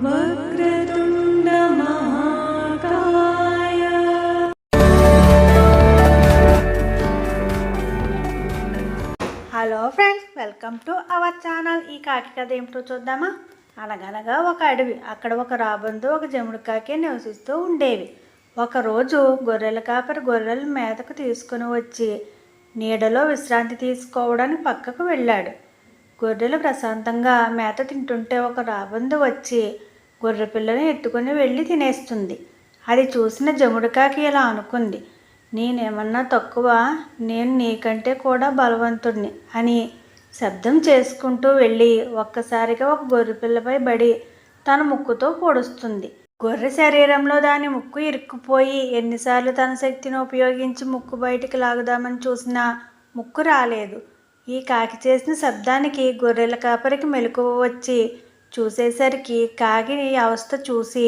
వక్రతుండ మహాకాయ. Hello friends, welcome to our channel. ఈ కాకి కథ ఏమిటో చూద్దామా. అనగనగా ఒక అడవి. అక్కడ ఒక రాబందు ఒక జముడు కాకి నివసిస్తూ ఉండేవి. ఒకరోజు గొర్రెల కాపరి గొర్రెల మేతకు తీసుకుని వచ్చి నీడలో విశ్రాంతి తీసుకోవడానికి పక్కకు వెళ్ళాడు. గొర్రెలు ప్రశాంతంగా మేత తింటుంటే ఒక రాబందు వచ్చి గొర్రె పిల్లని ఎత్తుకుని వెళ్ళి తినేస్తుంది. అది చూసిన జముడికాకి ఇలా అనుకుంది, నేనేమన్నా తక్కువ, నేను నీకంటే కూడా బలవంతుడిని అని శబ్దం చేసుకుంటూ వెళ్ళి ఒక్కసారిగా ఒక గొర్రె పిల్లపై బడి తన ముక్కుతో పొడుస్తుంది. గొర్రె శరీరంలో దాని ముక్కు ఇరుక్కుపోయి ఎన్నిసార్లు తన శక్తిని ఉపయోగించి ముక్కు బయటికి లాగుదామని చూసినా ముక్కు రాలేదు. ఈ కాకి చేసిన శబ్దానికి గొర్రెల కాపరికి మెలకువ వచ్చి చూసేసరికి కాకి అవస్థ చూసి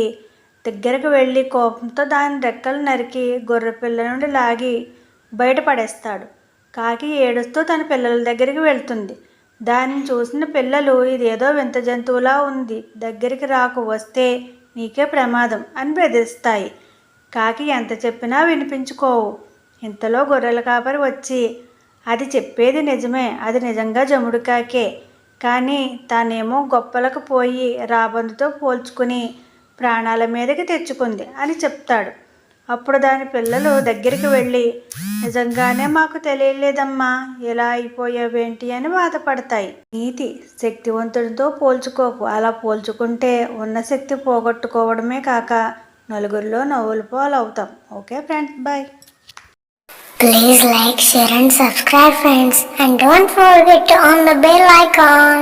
దగ్గరకు వెళ్ళి కోపంతో దాని రెక్కలు నరికి గొర్రె పిల్ల నుండి లాగి బయటపడేస్తాడు. కాకి ఏడుస్తూ తన పిల్లల దగ్గరికి వెళ్తుంది. దాన్ని చూసిన పిల్లలు ఇదేదో వింత జంతువులా ఉంది, దగ్గరికి రాకు, వస్తే నీకే ప్రమాదం అని బెదిరిస్తాయి. కాకి ఎంత చెప్పినా వినిపించుకోవు. ఇంతలో గొర్రెల కాపరి వచ్చి, అది చెప్పేది నిజమే, అది నిజంగా జముడు కాకే, కానీ తానేమో గొప్పలకు పోయి రాబందుతో పోల్చుకుని ప్రాణాల మీదకి తెచ్చుకుంది అని చెప్తాడు. అప్పుడు దాని పిల్లలు దగ్గరికి వెళ్ళి, నిజంగానే మాకు తెలియలేదమ్మా, ఇలా అయిపోయావేంటి అని బాధపడతాయి. నీతి, శక్తివంతుడితో పోల్చుకోకు, అలా పోల్చుకుంటే ఉన్న శక్తి పోగొట్టుకోవడమే కాక నలుగురిలో నవ్వులు పాలవుతాం. Okay friends, bye. Please like, share and subscribe friends, and don't forget to on the bell icon.